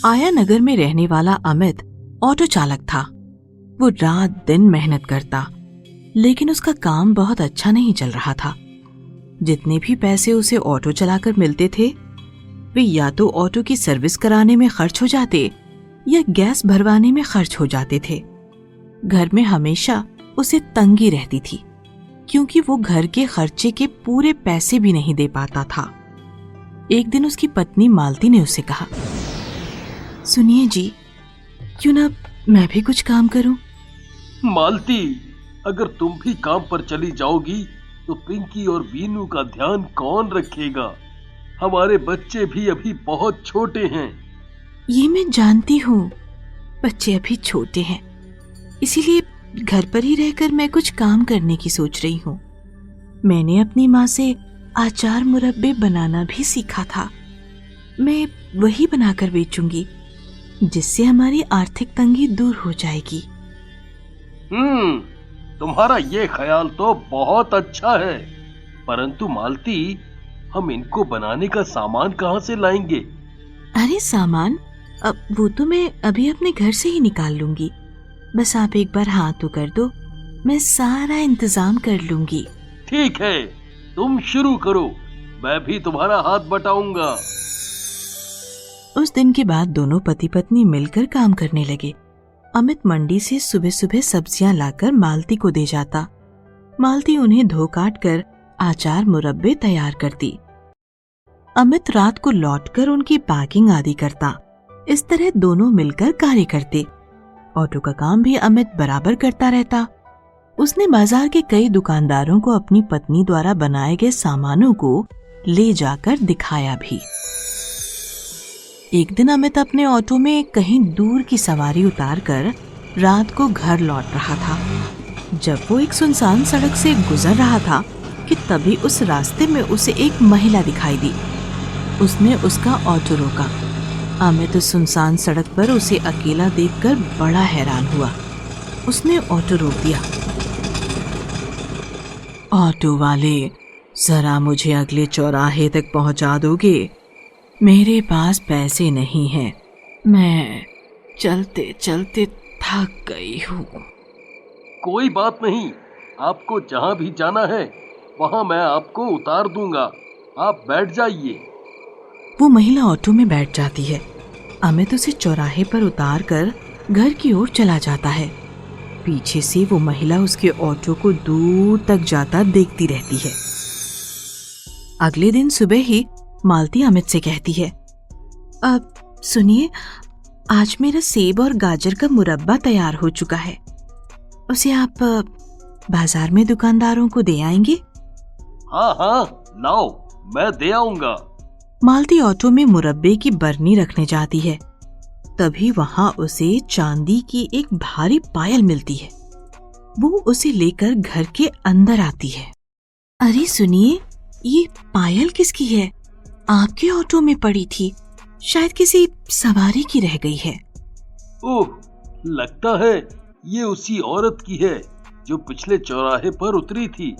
आया नगर में रहने वाला अमित ऑटो चालक था। वो रात दिन मेहनत करता, लेकिन उसका काम बहुत अच्छा नहीं चल रहा था। जितने भी पैसे उसे ऑटो चलाकर मिलते थे, वे या तो ऑटो की सर्विस कराने में खर्च हो जाते या गैस भरवाने में खर्च हो जाते थे। घर में हमेशा उसे तंगी रहती थी, क्योंकि वो घर के खर्चे के पूरे पैसे भी नहीं दे पाता था। एक दिन उसकी पत्नी मालती ने उसे कहा, सुनिए जी, क्यों ना मैं भी कुछ काम करूं? मालती, अगर तुम भी काम पर चली जाओगी तो पिंकी और बीनू का ध्यान कौन रखेगा? हमारे बच्चे भी अभी बहुत छोटे हैं। ये मैं जानती हूँ, बच्चे अभी छोटे हैं, इसीलिए घर पर ही रहकर मैं कुछ काम करने की सोच रही हूँ। मैंने अपनी माँ से अचार मुरब्बे बनाना भी सीखा था। मैं वही बनाकर बेचूंगी, जिससे हमारी आर्थिक तंगी दूर हो जाएगी। तुम्हारा ये ख्याल तो बहुत अच्छा है, परंतु मालती, हम इनको बनाने का सामान कहाँ से लाएंगे? अरे सामान, अब वो तो मैं अभी अपने घर से ही निकाल लूंगी। बस आप एक बार हाथ तो कर दो, मैं सारा इंतजाम कर लूंगी। ठीक है, तुम शुरू करो, मैं भी तुम्हारा हाथ बटाऊंगा। उस दिन के बाद दोनों पति पत्नी मिलकर काम करने लगे। अमित मंडी से सुबह सुबह सब्जियां लाकर मालती को दे जाता। मालती उन्हें धो काट कर अचार मुरब्बे तैयार करती। अमित रात को लौटकर उनकी पैकिंग आदि करता। इस तरह दोनों मिलकर कार्य करते। ऑटो का काम भी अमित बराबर करता रहता। उसने बाजार के कई दुकानदारों को अपनी पत्नी द्वारा बनाए गए सामानों को ले जाकर दिखाया भी। एक दिन अमित अपने ऑटो में कहीं दूर की सवारी उतारकर रात को घर लौट रहा था। जब वो एक सुनसान सड़क से गुजर रहा था कि तभी उस रास्ते में उसे एक महिला दिखाई दी। उसने उसका ऑटो रोका। अमित उस सुनसान सड़क पर उसे अकेला देखकर बड़ा हैरान हुआ। उसने ऑटो रोक दिया। ऑटो वाले, जरा मुझे अगले चौराहे तक पहुंचा दोगे? मेरे पास पैसे नहीं हैं, मैं चलते चलते थक गई हूँ। कोई बात नहीं, आपको जहाँ भी जाना है वहाँ मैं आपको उतार दूंगा, आप बैठ जाइए। वो महिला ऑटो में बैठ जाती है। अमित उसे चौराहे पर उतार कर घर की ओर चला जाता है। पीछे से वो महिला उसके ऑटो को दूर तक जाता देखती रहती है। अगले दिन सुबह ही मालती अमित से कहती है, अब सुनिए, आज मेरा सेब और गाजर का मुरब्बा तैयार हो चुका है। उसे आप बाजार में दुकानदारों को दे आएंगे? हाँ हाँ, लाओ, मैं दे आऊंगा। मालती ऑटो में मुरब्बे की बरनी रखने जाती है। तभी वहां उसे चांदी की एक भारी पायल मिलती है। वो उसे लेकर घर के अंदर आती है। अरे सुनिए, ये पायल किसकी है? आपके ऑटो में पड़ी थी, शायद किसी सवारी की रह गई है। ओह, लगता है ये उसी औरत की है जो पिछले चौराहे पर उतरी थी।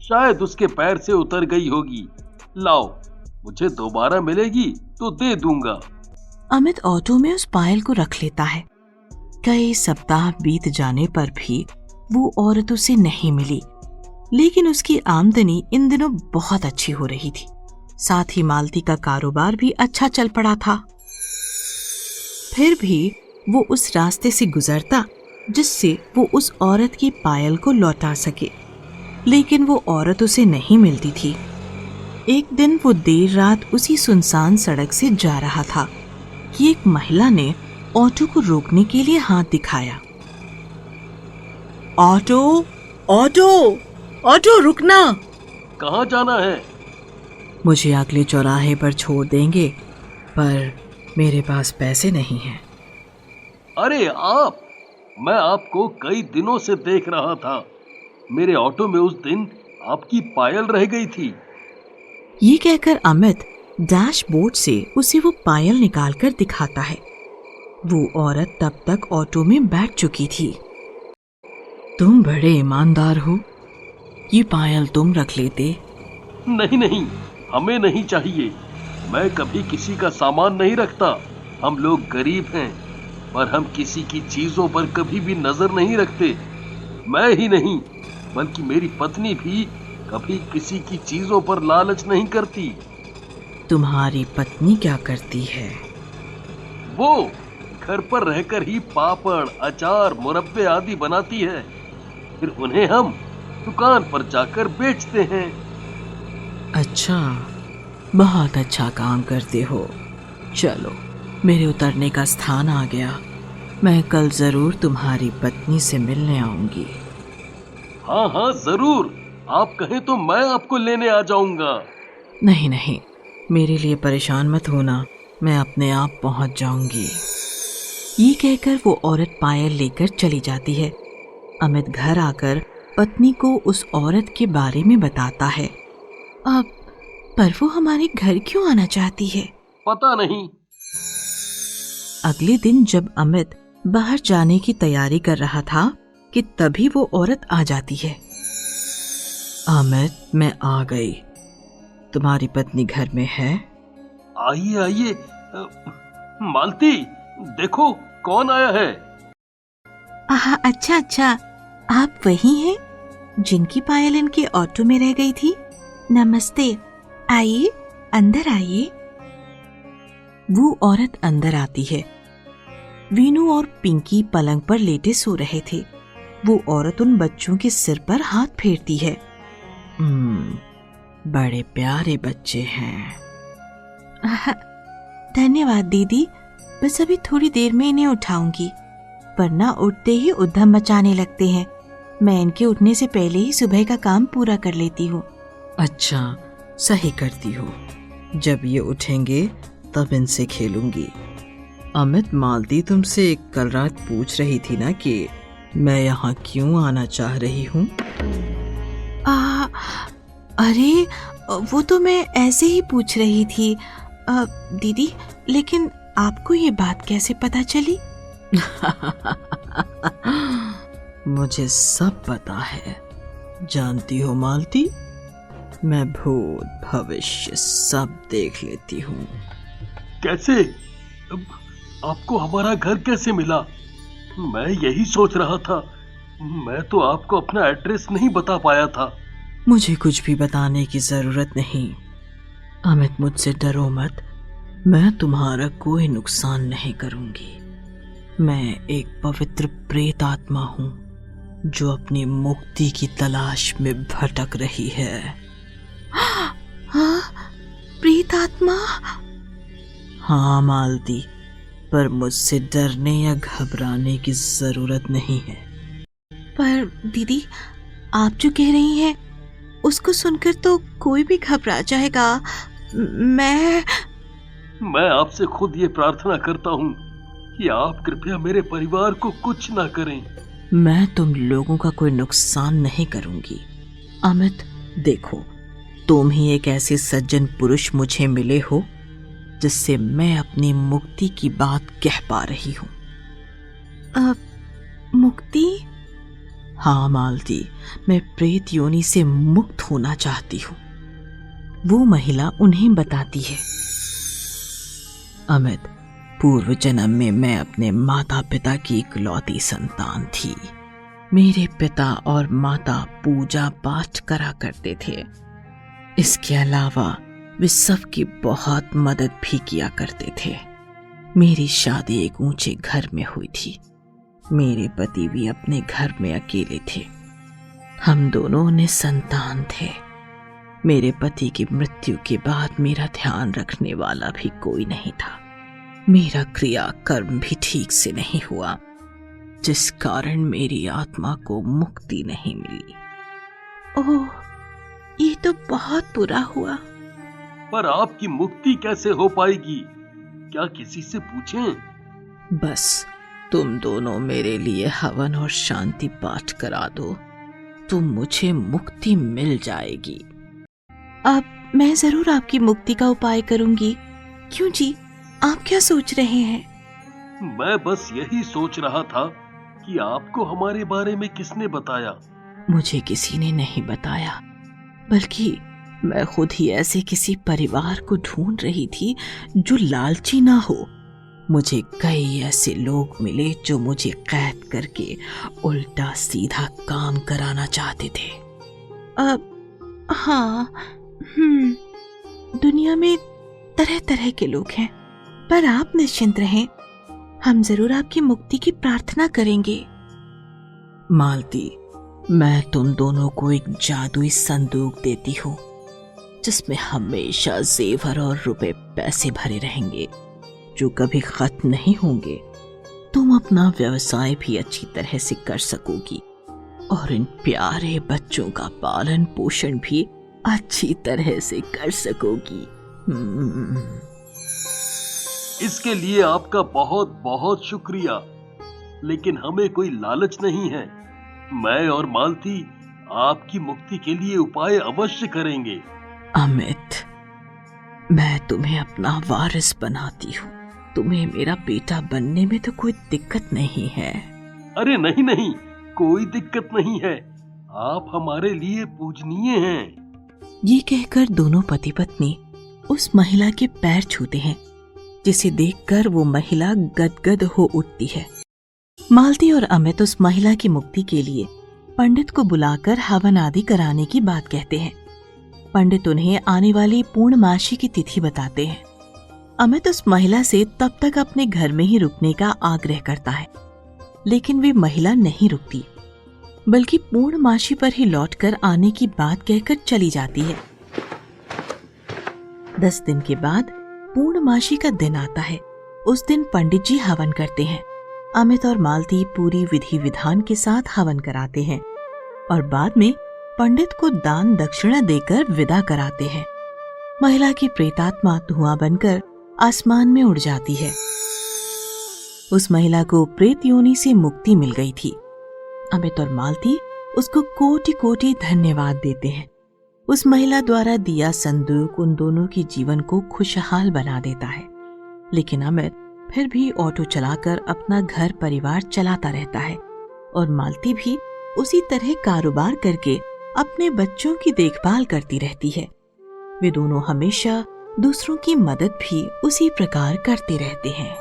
शायद उसके पैर से उतर गई होगी। लाओ, मुझे दोबारा मिलेगी तो दे दूंगा। अमित ऑटो में उस पायल को रख लेता है। कई सप्ताह बीत जाने पर भी वो औरत उसे नहीं मिली, लेकिन उसकी आमदनी इन दिनों बहुत अच्छी हो रही थी। साथ ही मालती का कारोबार भी अच्छा चल पड़ा था। फिर भी वो उस रास्ते से गुजरता जिससे वो उस औरत की पायल को लौटा सके, लेकिन वो औरत उसे नहीं मिलती थी। एक दिन वो देर रात उसी सुनसान सड़क से जा रहा था कि एक महिला ने ऑटो को रोकने के लिए हाथ दिखाया। ऑटो, ऑटो, ऑटो रुकना। कहाँ जाना है? मुझे अगले चौराहे पर छोड़ देंगे, पर मेरे पास पैसे नहीं हैं। अरे आप, मैं आपको कई दिनों से देख रहा था। मेरे ऑटो में उस दिन आपकी पायल रह गई थी। ये कहकर अमित डैशबोर्ड से उसे वो पायल निकालकर दिखाता है। वो औरत तब तक ऑटो में बैठ चुकी थी। तुम बड़े ईमानदार हो, ये पायल तुम रख लेते। नहीं नहीं, हमें नहीं चाहिए। मैं कभी किसी का सामान नहीं रखता। हम लोग गरीब हैं, पर हम किसी की चीजों पर कभी भी नजर नहीं रखते। मैं ही नहीं, बल्कि मेरी पत्नी भी कभी किसी की चीजों पर लालच नहीं करती। तुम्हारी पत्नी क्या करती है? वो घर पर रहकर ही पापड़, अचार, मुरब्बे आदि बनाती है। फिर उन्हें हम दुकान पर जाकर बेचते हैं। अच्छा, बहुत अच्छा काम करते हो। चलो, मेरे उतरने का स्थान आ गया। मैं कल जरूर तुम्हारी पत्नी से मिलने आऊंगी। हाँ हाँ जरूर, आप कहें तो मैं आपको लेने आ जाऊंगा। नहीं नहीं, मेरे लिए परेशान मत होना, मैं अपने आप पहुंच जाऊंगी। ये कहकर वो औरत पायल लेकर चली जाती है। अमित घर आकर पत्नी को उस औरत के बारे में बताता है। अब पर वो हमारे घर क्यों आना चाहती है? पता नहीं। अगले दिन जब अमित बाहर जाने की तैयारी कर रहा था कि तभी वो औरत आ जाती है। अमित, मैं आ गई। तुम्हारी पत्नी घर में है? आइए आइए। मालती, देखो कौन आया है। अच्छा अच्छा, आप वही हैं जिनकी पायल इनके ऑटो में रह गई थी। नमस्ते, आइए, अंदर आइए। वो औरत अंदर आती है। वीनू और पिंकी पलंग पर लेटे सो रहे थे। वो औरत उन बच्चों के सिर पर हाथ फेरती है। बड़े प्यारे बच्चे हैं। धन्यवाद दीदी, बस अभी थोड़ी देर में इन्हें उठाऊंगी, वरना उठते ही उद्यम मचाने लगते हैं। मैं इनके उठने से पहले ही सुबह का काम पूरा कर लेती हूँ। अच्छा, सही करती हो। जब ये उठेंगे तब इनसे खेलूंगी। अमित, मालती तुमसे कल रात पूछ रही थी ना कि मैं यहाँ क्यों आना चाह रही हूँ? अरे वो तो मैं ऐसे ही पूछ रही थी दीदी, लेकिन आपको ये बात कैसे पता चली? मुझे सब पता है। जानती हो मालती, मैं भूत भविष्य सब देख लेती हूँ। कैसे? आपको हमारा घर कैसे मिला? मैं यही सोच रहा था। मैं तो आपको अपना एड्रेस नहीं बता पाया था। मुझे कुछ भी बताने की जरूरत नहीं। अमित, मुझसे डरो मत। मैं तुम्हारा कोई नुकसान नहीं करूंगी। मैं एक पवित्र प्रेत आत्मा हूँ जो अपनी मुक्ति की तलाश में भटक रही है। हाँ, प्रेत आत्मा? हाँ मालती, पर मुझसे डरने या घबराने की जरूरत नहीं है। पर दीदी, आप जो कह रही हैं उसको सुनकर तो कोई भी घबरा जाएगा। मैं आपसे खुद ये प्रार्थना करता हूँ कि आप कृपया मेरे परिवार को कुछ ना करें। मैं तुम लोगों का कोई नुकसान नहीं करूंगी। अमित, देखो, तुम ही एक ऐसे सज्जन पुरुष मुझे मिले हो जिससे मैं अपनी मुक्ति की बात कह पा रही हूँ। मुक्ति? हाँ मालती, मैं प्रेत योनि से मुक्त होना चाहती हूँ। वो महिला उन्हें बताती है। अमित, पूर्व जन्म में मैं अपने माता पिता की इकलौती संतान थी। मेरे पिता और माता पूजा पाठ करा करते थे। इसके अलावा वे सबकी बहुत मदद भी किया करते थे। मेरी शादी एक ऊंचे घर में हुई थी। मेरे पति भी अपने घर में अकेले थे। हम दोनों निसंतान थे। मेरे पति की मृत्यु के बाद मेरा ध्यान रखने वाला भी कोई नहीं था। मेरा क्रिया कर्म भी ठीक से नहीं हुआ, जिस कारण मेरी आत्मा को मुक्ति नहीं मिली। ओह, ये तो बहुत बुरा हुआ। पर आपकी मुक्ति कैसे हो पाएगी? क्या किसी से पूछें? बस तुम दोनों मेरे लिए हवन और शांति पाठ करा दो, तो मुझे मुक्ति मिल जाएगी। अब मैं जरूर आपकी मुक्ति का उपाय करूंगी। क्यों जी, आप क्या सोच रहे हैं? मैं बस यही सोच रहा था कि आपको हमारे बारे में किसने बताया? मुझे किसी ने नहीं बताया, बल्कि मैं खुद ही ऐसे किसी परिवार को ढूंढ रही थी जो लालची ना हो मुझे कई ऐसे लोग मिले जो मुझे कैद करके उल्टा सीधा काम कराना चाहते थे। हाँ, दुनिया में तरह तरह के लोग हैं, पर आप निश्चिंत रहें, हम जरूर आपकी मुक्ति की प्रार्थना करेंगे। मालती, मैं तुम दोनों को एक जादुई संदूक देती हूँ जिसमें हमेशा जेवर और रुपए पैसे भरे रहेंगे जो कभी खत्म नहीं होंगे। तुम अपना व्यवसाय भी अच्छी तरह से कर सकोगी और इन प्यारे बच्चों का पालन पोषण भी अच्छी तरह से कर सकोगी। इसके लिए आपका बहुत बहुत शुक्रिया, लेकिन हमें कोई लालच नहीं है। मैं और मालती आपकी मुक्ति के लिए उपाय अवश्य करेंगे। अमित, मैं तुम्हें अपना वारिस बनाती हूँ। तुम्हें मेरा बेटा बनने में तो कोई दिक्कत नहीं है। अरे नहीं नहीं, कोई दिक्कत नहीं है। आप हमारे लिए पूजनीय हैं। ये कहकर दोनों पति पत्नी उस महिला के पैर छूते हैं, जिसे देखकर वो महिला गदगद हो उठती है। मालती और अमित उस महिला की मुक्ति के लिए पंडित को बुलाकर हवन आदि कराने की बात कहते हैं। पंडित उन्हें आने वाली पूर्णमासी की तिथि बताते हैं। अमित उस महिला से तब तक अपने घर में ही रुकने का आग्रह करता है, लेकिन वे महिला नहीं रुकती, बल्कि पूर्णमासी पर ही लौटकर आने की बात कहकर चली जाती है। 10 दिन के बाद पूर्णमासी का दिन आता है। उस दिन पंडित जी हवन करते हैं। अमित और मालती पूरी विधि विधान के साथ हवन कराते हैं और बाद में पंडित को दान दक्षिणा देकर विदा कराते हैं। महिला की प्रेतात्मा धुआं बनकर आसमान में उड़ जाती है। उस महिला को प्रेत योनि से मुक्ति मिल गई थी। अमित और मालती उसको कोटि कोटि धन्यवाद देते हैं। उस महिला द्वारा दिया संदूक उन दोनों की जीवन को खुशहाल बना देता है, लेकिन अमित फिर भी ऑटो चलाकर अपना घर परिवार चलाता रहता है और मालती भी उसी तरह कारोबार करके अपने बच्चों की देखभाल करती रहती है। वे दोनों हमेशा दूसरों की मदद भी उसी प्रकार करते रहते हैं।